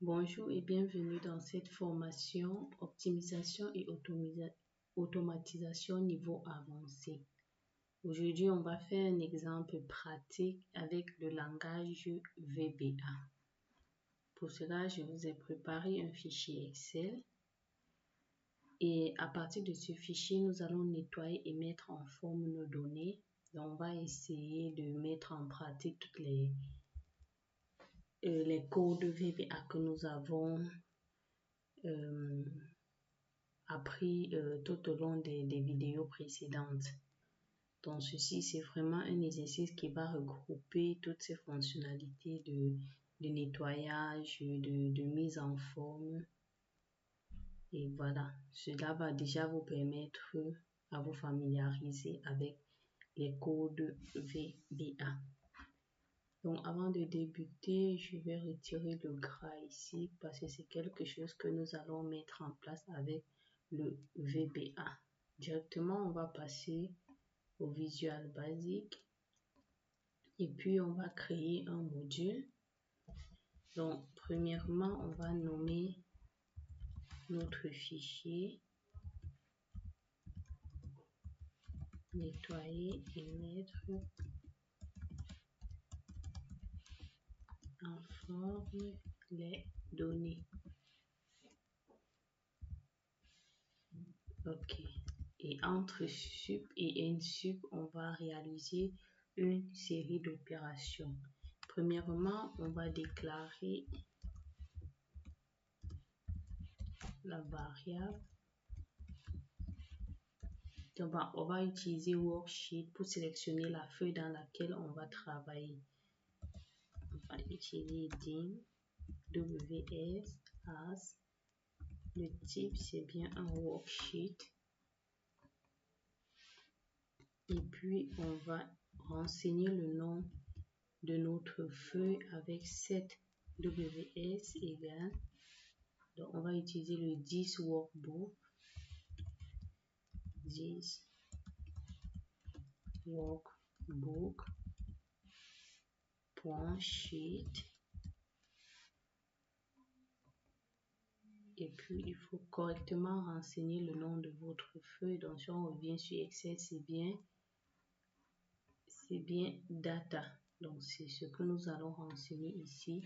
Bonjour et bienvenue dans cette formation optimisation et automatisation niveau avancé. Aujourd'hui, on va faire un exemple pratique avec le langage VBA. Pour cela, je vous ai préparé un fichier Excel et à partir de ce fichier, nous allons nettoyer et mettre en forme nos données. Donc, on va essayer de mettre en pratique toutes les codes VBA que nous avons appris tout au long des vidéos précédentes. Donc ceci, c'est vraiment un exercice qui va regrouper toutes ces fonctionnalités de nettoyage, de mise en forme. Et voilà, cela va déjà vous permettre à vous familiariser avec les codes VBA. Donc avant de débuter, je vais retirer le gras ici parce que c'est quelque chose que nous allons mettre en place avec le VBA. Directement, on va passer au Visual Basic et puis on va créer un module. Donc, premièrement, on va nommer notre fichier nettoyer et mettre en forme les données. Ok. Et entre sup et insup, on va réaliser une série d'opérations. Premièrement, on va déclarer la variable. Donc, on va utiliser Worksheet pour sélectionner la feuille dans laquelle on va travailler. On va utiliser dim ws as. Le type, c'est bien un worksheet. Et puis, on va renseigner le nom de notre feuille avec set ws égale. Donc, on va utiliser le 10 workbook. 10 workbook.sheet. Et puis, il faut correctement renseigner le nom de votre feuille. Donc, si on revient sur Excel, c'est bien data. Donc, c'est ce que nous allons renseigner ici.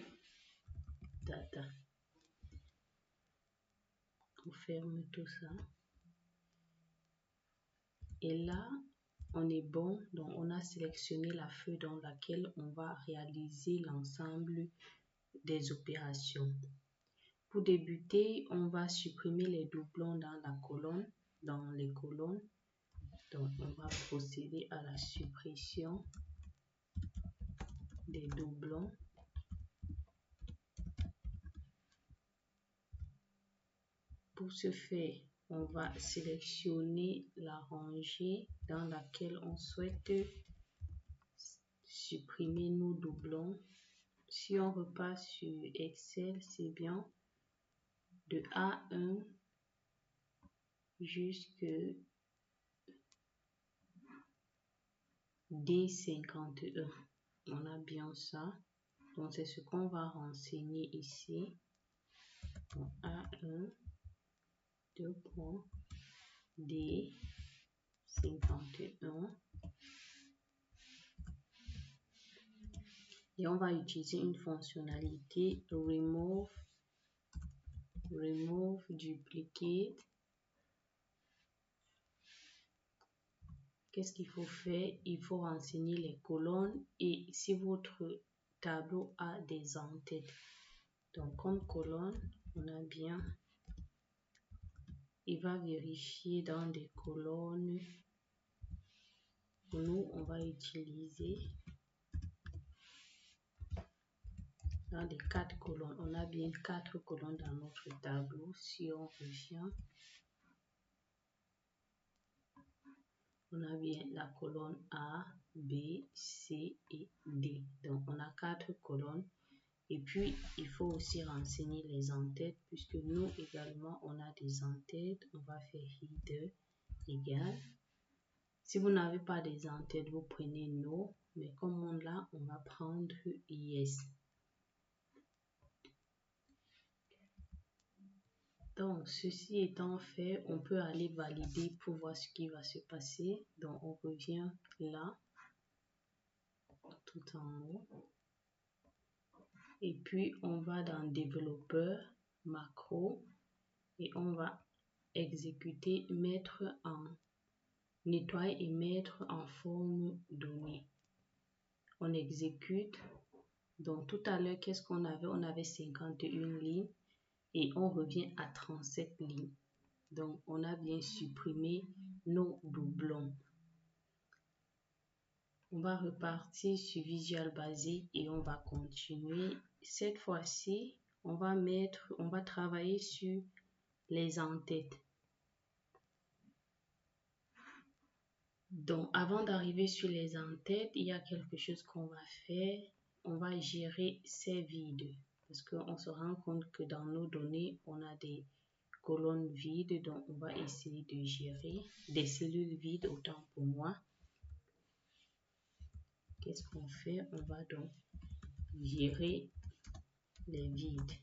Data. On ferme tout ça. Et là, on est bon. Donc, on a sélectionné la feuille dans laquelle on va réaliser l'ensemble des opérations. Pour débuter, on va supprimer les doublons dans les colonnes. Donc, on va procéder à la suppression des doublons. Pour ce faire, on va sélectionner la rangée dans laquelle on souhaite supprimer nos doublons. Si on repasse sur Excel, c'est bien de A1 jusqu'à D51. On a bien ça. Donc, c'est ce qu'on va renseigner ici. Donc, A1, 2 points, D51. Et on va utiliser une fonctionnalité remove duplicate. Qu'est-ce qu'il faut faire? Il faut renseigner les colonnes et si votre tableau a des en-têtes. Donc, comme colonne, on a bien. Il va vérifier dans des colonnes. Nous, on va utiliser dans les 4 colonnes. On a bien 4 colonnes dans notre tableau. Si on revient, on a bien la colonne A, B, C et D. Donc, on a 4 colonnes. Et puis, il faut aussi renseigner les en-têtes puisque nous également, on a des en-têtes. On va faire header égal. Si vous n'avez pas des en-têtes, vous prenez no. Mais comme on l'a, on va prendre yes. Donc, ceci étant fait, on peut aller valider pour voir ce qui va se passer. Donc, on revient là, tout en haut. Et puis, on va dans développeur, macro, et on va exécuter, mettre en nettoyer et mettre en forme donnée. On exécute. Donc, tout à l'heure, qu'est-ce qu'on avait? On avait 51 lignes et on revient à 37 lignes. Donc, on a bien supprimé nos doublons. On va repartir sur Visual Basic et on va continuer. Cette fois-ci, on va travailler sur les en-têtes. Donc, avant d'arriver sur les en-têtes, il y a quelque chose qu'on va faire. On va gérer ces vides parce qu'on se rend compte que dans nos données, on a des colonnes vides. Donc, on va essayer de gérer des cellules vides, autant pour moi. Qu'est-ce qu'on fait? On va donc gérer les vides.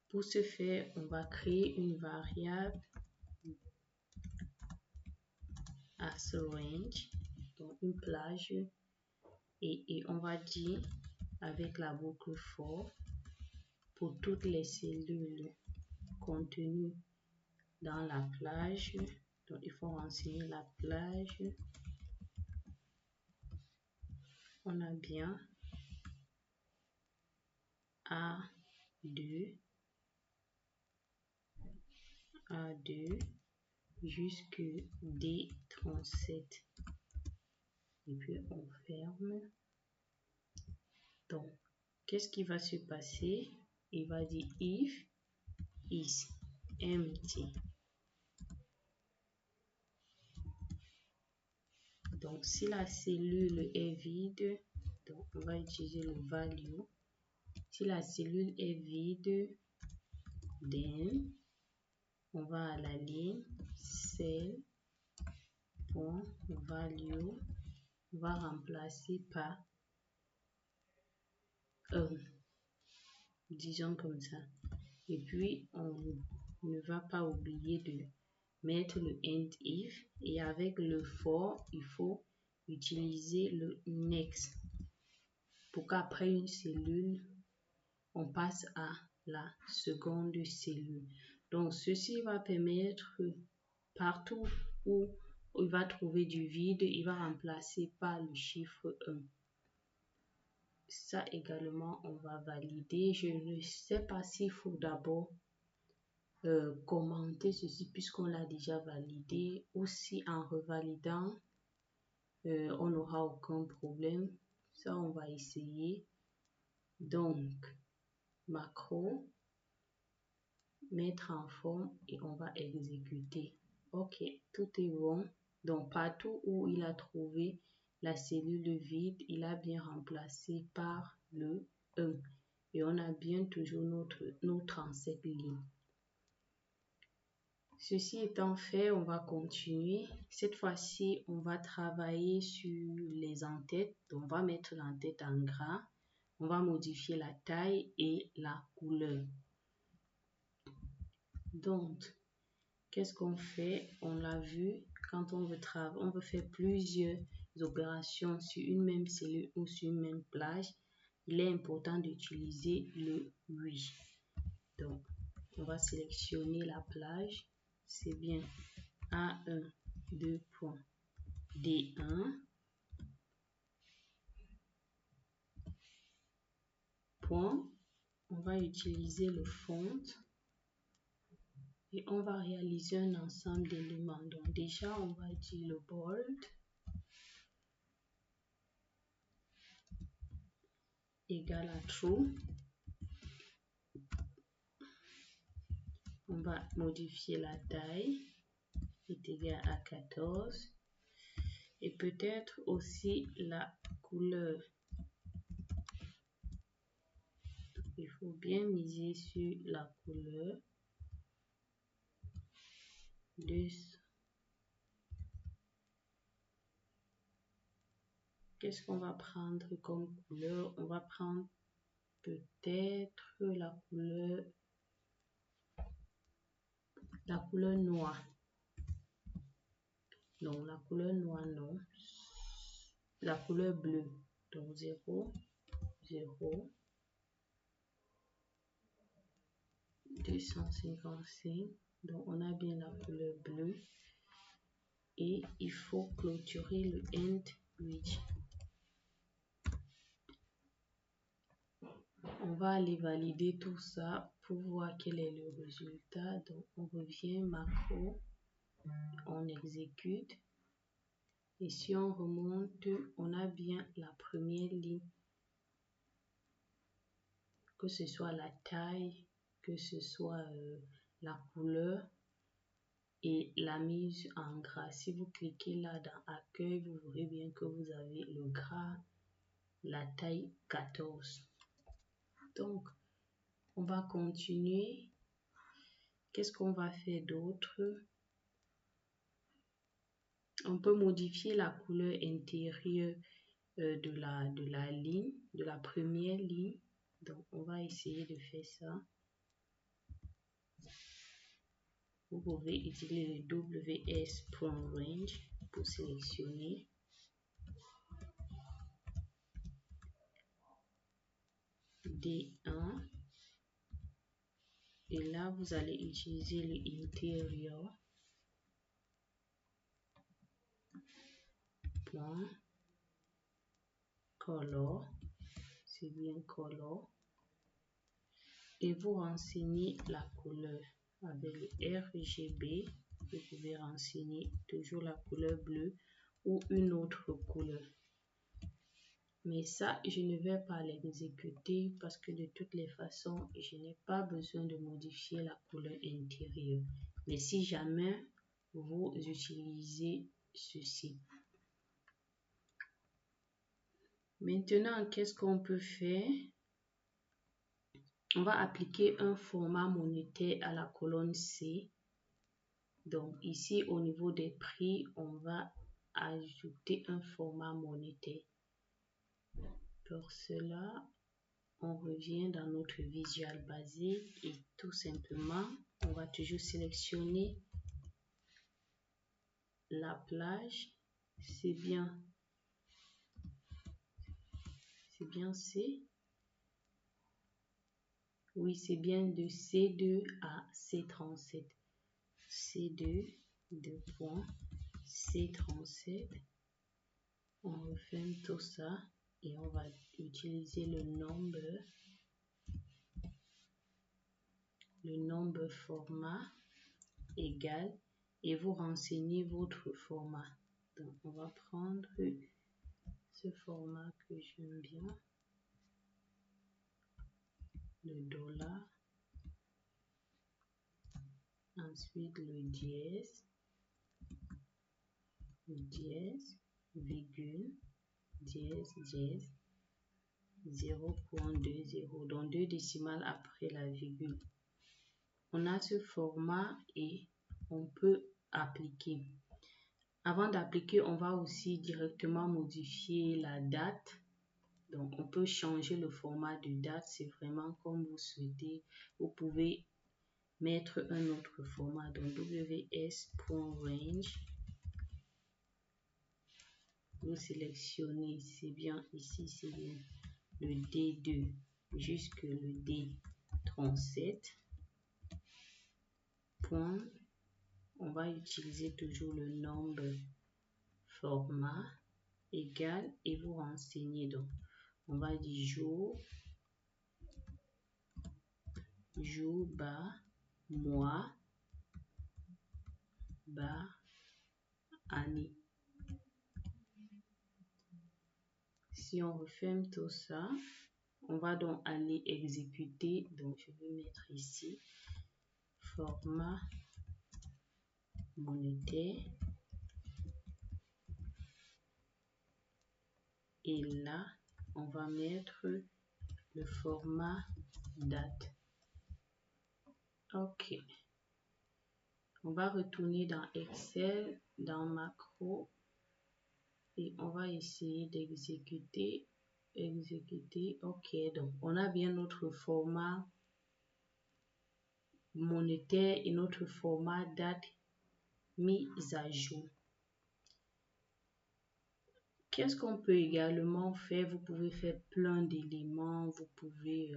Pour ce faire, on va créer une variable asRange, donc une plage, et on va dire avec la boucle for pour toutes les cellules contenues dans la plage. Donc, il faut renseigner la plage. On a bien A2 jusque D37. Et puis, on ferme. Donc, qu'est-ce qui va se passer? Il va dire if is empty. Donc, si la cellule est vide, donc on va utiliser le value. Si la cellule est vide, then on va à la ligne cell.value, on va remplacer par 1, disons comme ça. Et puis, on ne va pas oublier de mettre le end if, et avec le for, il faut utiliser le next pour qu'après une cellule, on passe à la seconde cellule. Donc, ceci va permettre partout où il va trouver du vide, il va remplacer par le chiffre 1. Ça également, on va valider. Je ne sais pas s'il faut d'abord commenter ceci puisqu'on l'a déjà validé, ou si en revalidant on n'aura aucun problème. Ça, on va essayer. Donc, macro, mettre en forme, et on va exécuter. Ok, tout est bon. Donc, partout où il a trouvé la cellule vide, il a bien remplacé par le 1. Et on a bien toujours nos 37 lignes. Ceci étant fait, on va continuer. Cette fois-ci, on va travailler sur les en-têtes. On va mettre l'en-tête en gras. On va modifier la taille et la couleur. Donc, qu'est-ce qu'on fait? On l'a vu, quand on veut faire plusieurs opérations sur une même cellule ou sur une même plage, il est important d'utiliser le oui. Donc, on va sélectionner la plage. C'est bien A1, 2.D1. Point. On va utiliser le font. Et on va réaliser un ensemble d'éléments. Donc déjà, on va dire le bold égale à true. On va modifier la taille, est égal à 14. Et peut-être aussi la couleur. Il faut bien miser sur la couleur. Qu'est-ce qu'on va prendre comme couleur? On va prendre peut-être la couleur La couleur noire. Donc, la couleur noire, non. La couleur bleue. Donc, 0, 0, 255. Donc, on a bien la couleur bleue. Et il faut clôturer le end bridge. On va aller valider tout ça pour voir quel est le résultat. Donc, on revient macro, on exécute. Et si on remonte, on a bien la première ligne. Que ce soit la taille, que ce soit la couleur et la mise en gras. Si vous cliquez là dans accueil, vous verrez bien que vous avez le gras, la taille 14. Donc, on va continuer. Qu'est-ce qu'on va faire d'autre? On peut modifier la couleur intérieure de la ligne, de la première ligne. Donc, on va essayer de faire ça. Vous pouvez utiliser le WS.range pour sélectionner. D1. Et là, vous allez utiliser le intérieur. Point. Color. C'est bien color. Et vous renseignez la couleur. Avec le RGB, vous pouvez renseigner toujours la couleur bleue ou une autre couleur. Mais ça, je ne vais pas l'exécuter parce que de toutes les façons, je n'ai pas besoin de modifier la couleur intérieure. Mais si jamais vous utilisez ceci. Maintenant, qu'est-ce qu'on peut faire? On va appliquer un format monétaire à la colonne C. Donc ici, au niveau des prix, on va ajouter un format monétaire. Pour cela, on revient dans notre Visual Basic et tout simplement, on va toujours sélectionner la plage. C'est bien C. Oui, c'est bien de C2 à C37. C2, 2 points, C37. On referme tout ça et on va utiliser le nombre format égal et vous renseignez votre format. Donc, on va prendre ce format que j'aime bien, le dollar, ensuite le dièse, virgule, dièse, 0.20, donc 2 décimales après la virgule. On a ce format et on peut appliquer. Avant d'appliquer, on va aussi directement modifier la date. Donc, on peut changer le format de date, c'est vraiment comme vous souhaitez. Vous pouvez mettre un autre format, donc ws.range. Vous sélectionnez, c'est bien ici, c'est bien le D2 jusque le D37. Point. On va utiliser toujours le nombre format égal et vous renseignez. Donc, on va dire jour, bas, mois, bas, année. Si on referme tout ça, on va donc aller exécuter. Donc, je vais mettre ici format monétaire. Et là, on va mettre le format date. OK. On va retourner dans Excel, dans macro. Et on va essayer d'exécuter. OK. Donc, on a bien notre format monétaire et notre format date mis à jour. Qu'est-ce qu'on peut également faire? Vous pouvez faire plein d'éléments, vous pouvez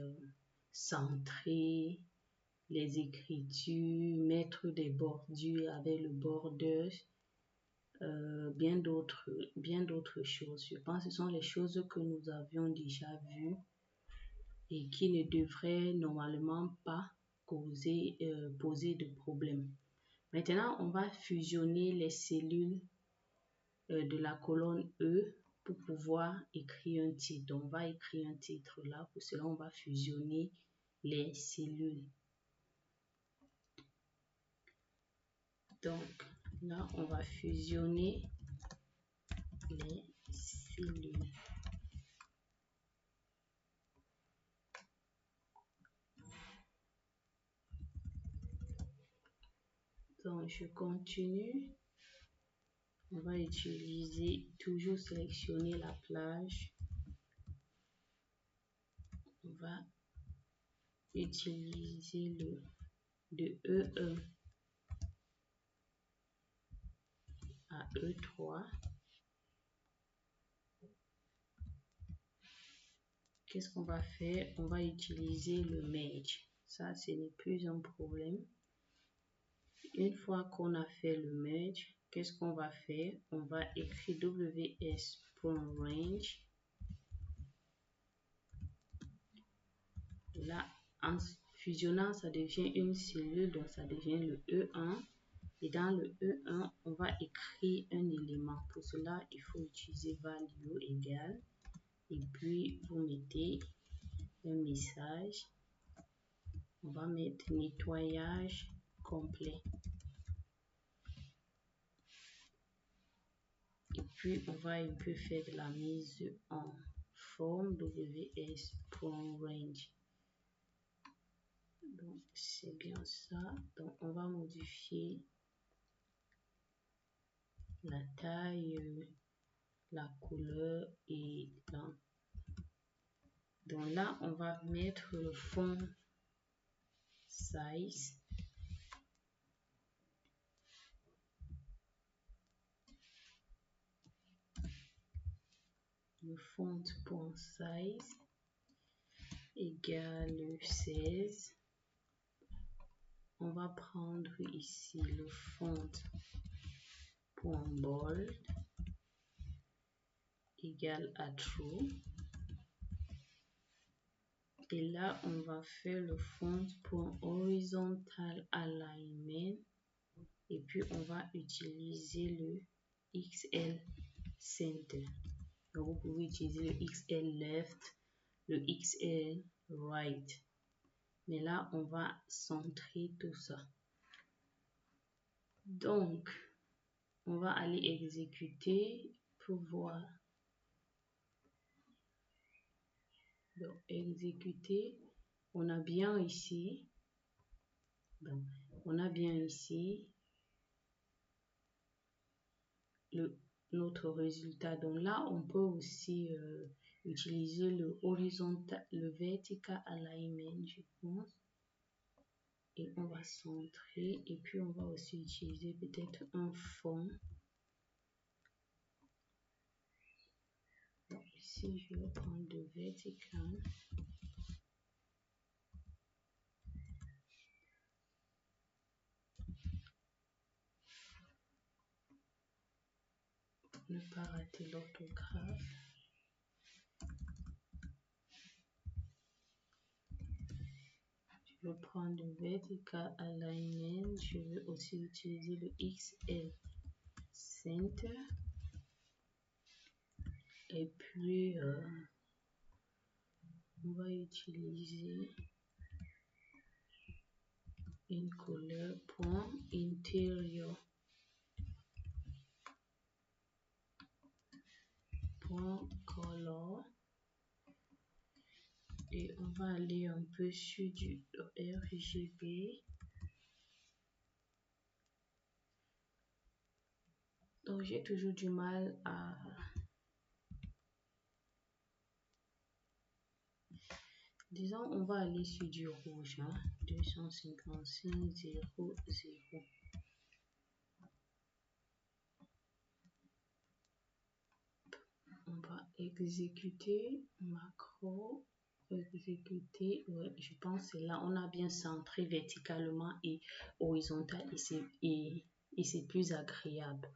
centrer les écritures, mettre des bordures avec le border, bien d'autres choses. Je pense que ce sont les choses que nous avions déjà vues et qui ne devraient normalement pas poser de problème. Maintenant, on va fusionner les cellules de la colonne E pour pouvoir écrire un titre. Donc, on va écrire un titre là. Pour cela, on va fusionner les cellules. Donc, là, on va fusionner les cellules. Donc, je continue. On va utiliser, toujours sélectionner la plage. On va utiliser le de E1 à E3. Qu'est-ce qu'on va faire? On va utiliser le merge. Ça, ce n'est plus un problème. Une fois qu'on a fait le merge, qu'est-ce qu'on va faire? On va écrire ws.range. Là, en fusionnant, ça devient une cellule, donc ça devient le E1. Et dans le E1, on va écrire un élément. Pour cela, il faut utiliser value égale. Et puis, vous mettez un message. On va mettre nettoyage complet. Et puis, on va un peu faire de la mise en forme ws.range. Donc, c'est bien ça. Donc, on va modifier la taille, la couleur et là. Donc là, on va mettre le fond size. Le font.size égale 16. On va prendre ici le font.bold égale à true. Et là, on va faire le font.horizontal alignment. Et puis, on va utiliser le XL center. Donc, vous pouvez utiliser le XL left, le XL right. Mais là, on va centrer tout ça. Donc, on va aller exécuter pour voir. Donc, exécuter. On a bien ici. Donc, on a bien ici notre résultat. Donc là, on peut aussi utiliser le horizontal, le vertical alignment, je pense. Et on va centrer. Et puis, on va aussi utiliser peut-être un fond. Donc ici, je vais prendre le vertical. Pour ne pas rater l'orthographe. Je vais prendre le vertical alignment. Je vais aussi utiliser le XL center. Et puis, on va utiliser une couleur point interior point color. Et on va aller un peu sur du RGB. Donc, j'ai toujours du mal Disons, on va aller sur du rouge, 255, 0, 0. On va exécuter, macro, exécuter, ouais, je pense que c'est là, on a bien centré verticalement et horizontal et c'est plus agréable.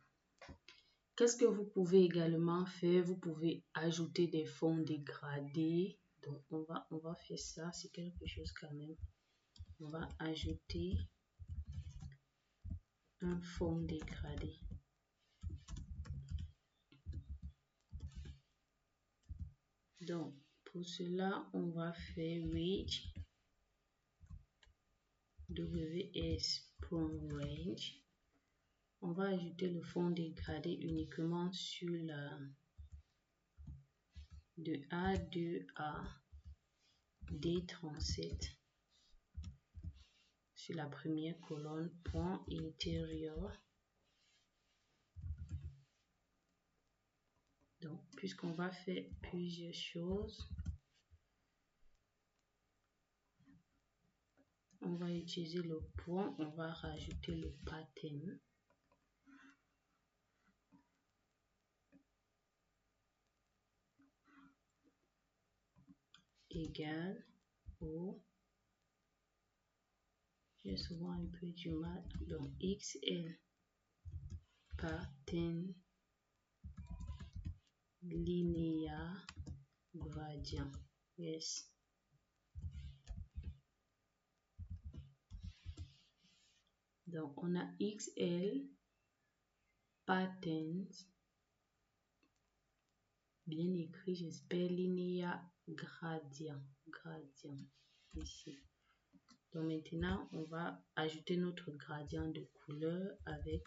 Qu'est-ce que vous pouvez également faire? Vous pouvez ajouter des fonds dégradés. Donc, on va faire ça. C'est quelque chose quand même. On va ajouter un fond dégradé. Donc, pour cela, on va faire reach ws.range. On va ajouter le fond dégradé uniquement sur la de A2 à D37 sur la première colonne, point intérieur. Donc, puisqu'on va faire plusieurs choses, on va utiliser le point, on va rajouter le pattern. Égal au, j'ai souvent un peu du mal, donc XL pattern linéaire gradient. Yes. Donc, on a XL patterns, bien écrit, j'espère, linéaire gradient, ici. Donc, maintenant, on va ajouter notre gradient de couleur avec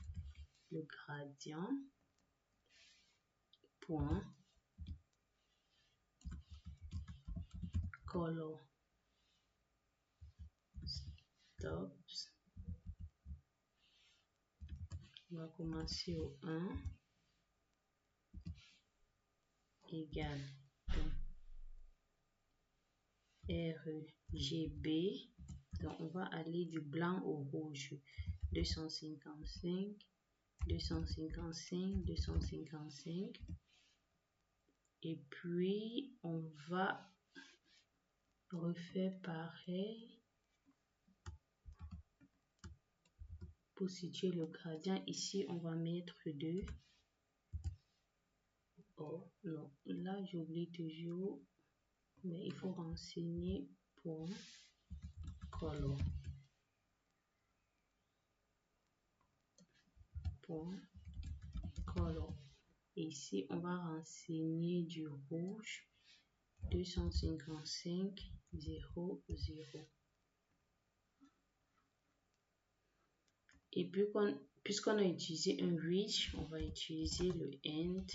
le gradient point color stops. On va commencer au 1 égal RGB. Donc, on va aller du blanc au rouge. 255, 255, 255. Et puis, on va refaire pareil pour situer le gradient. Ici, on va mettre 2. Oh non, là j'oublie toujours, mais il faut renseigner pour color. Color. Ici, on va renseigner du rouge 255 0 0. Et puis, puisqu'on a utilisé un reach, on va utiliser le end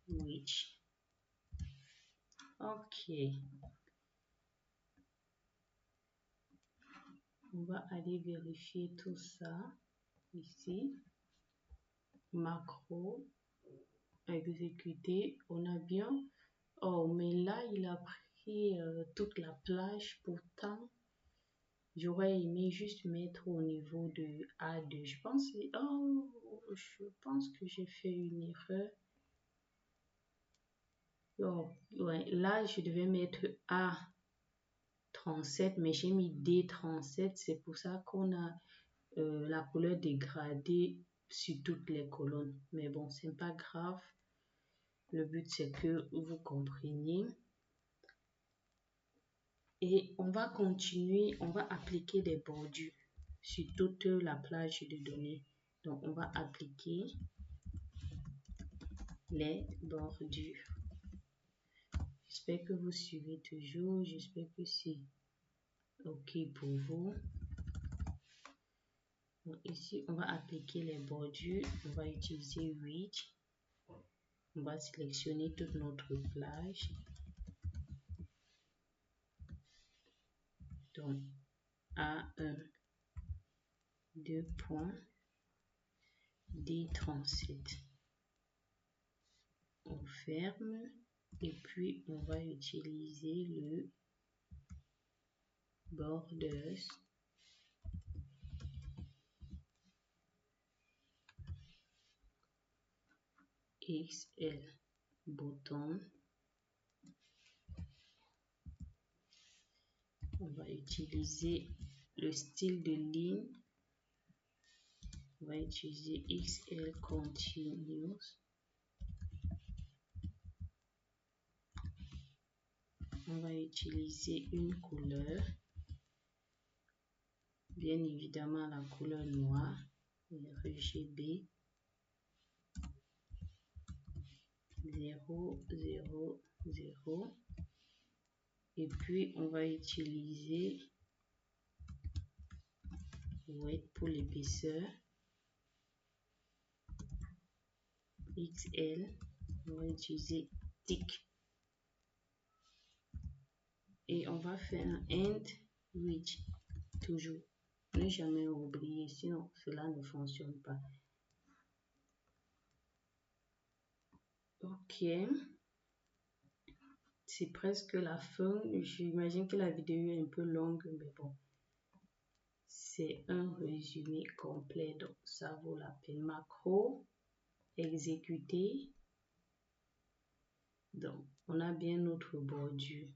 reach. Ok. On va aller vérifier tout ça ici. Macro. Exécuter. On a bien. Oh, mais là, il a pris toute la plage. Pourtant, j'aurais aimé juste mettre au niveau de A2. Je pense que j'ai fait une erreur. Oh, ouais, là, je devais mettre A37, mais j'ai mis D37. C'est pour ça qu'on a la couleur dégradée sur toutes les colonnes. Mais bon, c'est pas grave. Le but, c'est que vous compreniez. Et on va continuer, on va appliquer des bordures sur toute la plage de données. Donc, on va appliquer les bordures. J'espère que vous suivez toujours. J'espère que c'est OK pour vous. Donc, ici, on va appliquer les bordures. On va utiliser Reach. On va sélectionner toute notre plage. Donc, A1, 2 points, D37. On ferme et puis on va utiliser le borders XL bottom. On va utiliser le style de ligne. On va utiliser XL continuous. On va utiliser une couleur. Bien évidemment la couleur noire, RGB 0, 0, 0. Et puis on va utiliser weight pour l'épaisseur. XL, on va utiliser thick. Et on va faire un end width, toujours. Ne jamais oublier, sinon cela ne fonctionne pas. Ok. C'est presque la fin. J'imagine que la vidéo est un peu longue, mais bon. C'est un résumé complet, donc ça vaut la peine. Macro, exécuter. Donc, on a bien notre bordure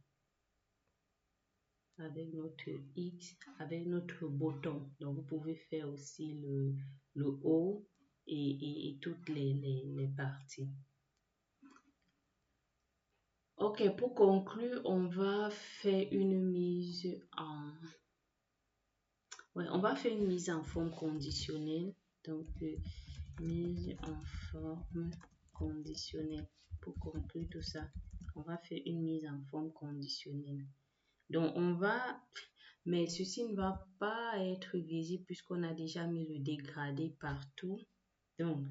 avec notre X, avec notre bouton. Donc, vous pouvez faire aussi le haut et toutes les parties. Ok, pour conclure, on va faire une mise en... Ouais, on va faire une mise en forme conditionnelle. Donc, mise en forme conditionnelle. Pour conclure tout ça, on va faire une mise en forme conditionnelle. Donc, on va... Mais ceci ne va pas être visible puisqu'on a déjà mis le dégradé partout. Donc,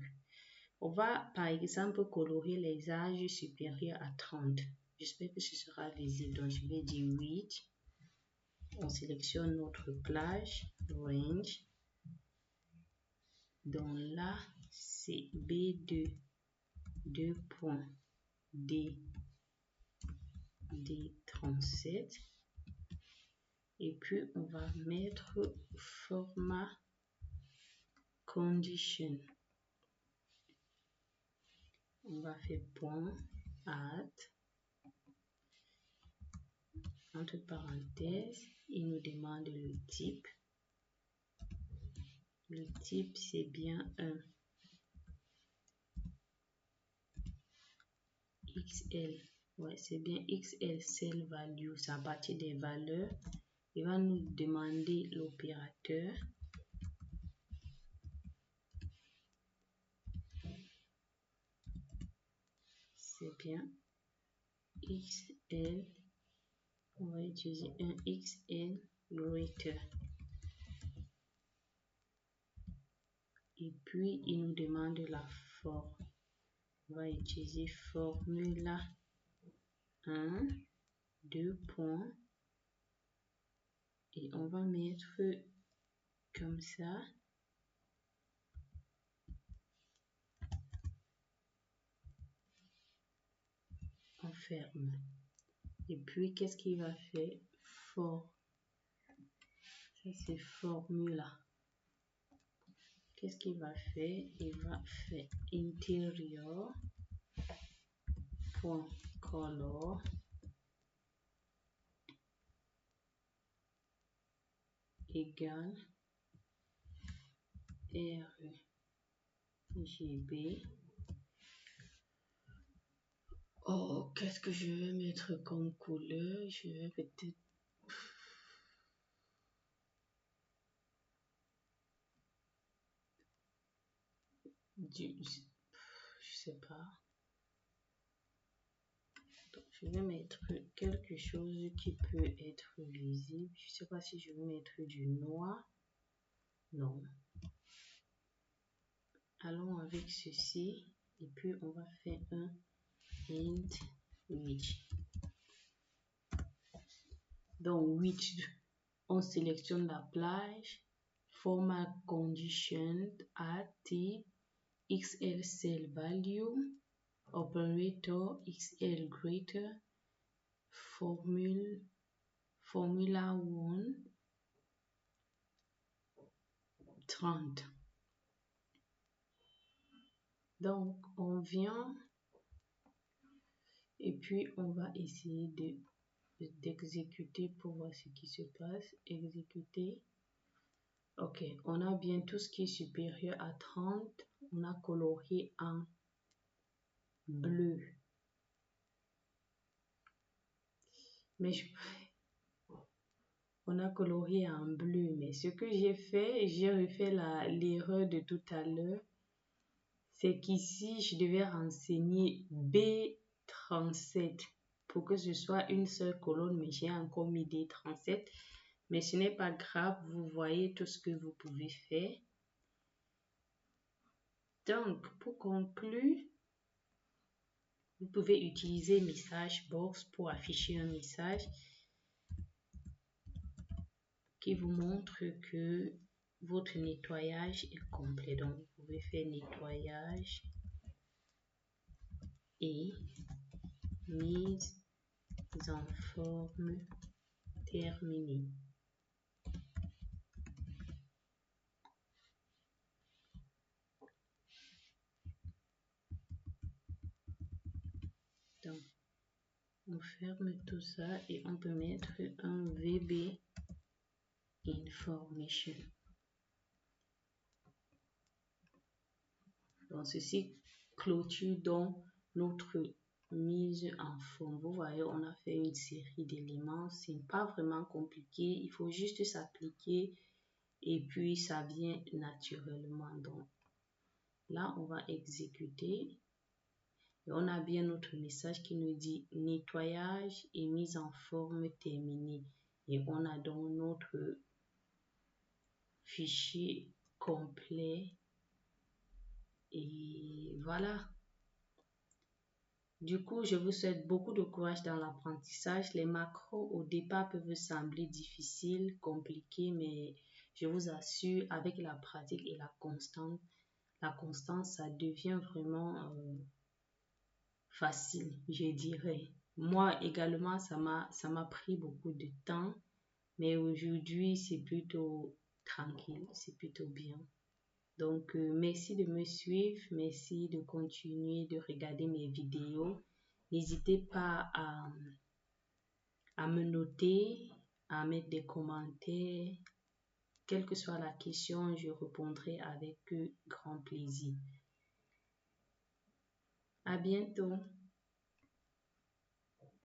on va par exemple colorer les âges supérieurs à 30. J'espère que ce sera visible. Donc, je vais dire 8. On sélectionne notre plage, range. Donc là, c'est B2, 2.D, D37. Et puis, on va mettre format condition. On va faire point, add. Entre parenthèses, il nous demande le type. Le type, c'est bien un XL. Ouais, c'est bien XL cell value. C'est à partir des valeurs. Il va nous demander l'opérateur. C'est bien XL. On va utiliser un XL greater. Et puis, il nous demande la forme. On va utiliser formula 1, 2 points. Et on va mettre comme ça. On ferme. Et puis, qu'est-ce qu'il va faire? Ça, c'est formula. Qu'est-ce qu'il va faire? Il va faire intérieur point color égale RGB. Oh, qu'est-ce que je vais mettre comme couleur? Je vais peut-être... Je sais pas. Donc, je vais mettre quelque chose qui peut être visible. Je sais pas si je vais mettre du noir. Non. Allons avec ceci. Et puis, on va faire un end width. Donc, width, on sélectionne la plage. Format condition at type XL cell value. Operator XL greater. Formula One 30. Donc, on vient et puis on va essayer d'exécuter pour voir ce qui se passe. Exécuter. Ok, on a bien tout ce qui est supérieur à 30. On a colorié en bleu. Mais on a colorié en bleu. Mais ce que j'ai fait, j'ai refait l'erreur de tout à l'heure. C'est qu'ici, je devais renseigner B37 pour que ce soit une seule colonne, mais j'ai encore mis D37. Mais ce n'est pas grave, vous voyez tout ce que vous pouvez faire. Donc, pour conclure, vous pouvez utiliser Message Box pour afficher un message qui vous montre que votre nettoyage est complet. Donc, vous pouvez faire nettoyage et mise en forme terminée. Donc, on ferme tout ça et on peut mettre un VB Information. Donc, ceci clôture donc notre mise en forme. Vous voyez, on a fait une série d'éléments. C'est pas vraiment compliqué. Il faut juste s'appliquer et puis ça vient naturellement. Donc, là, on va exécuter. Et on a bien notre message qui nous dit nettoyage et mise en forme terminée. Et on a donc notre fichier complet. Et voilà. Du coup, je vous souhaite beaucoup de courage dans l'apprentissage. Les macros au départ peuvent sembler difficiles, compliqués, mais je vous assure, avec la pratique et la constance, ça devient vraiment facile, je dirais. Moi également, ça m'a pris beaucoup de temps, mais aujourd'hui, c'est plutôt tranquille, c'est plutôt bien. Donc, merci de me suivre, merci de continuer de regarder mes vidéos. N'hésitez pas à me noter, à mettre des commentaires. Quelle que soit la question, je répondrai avec grand plaisir. À bientôt.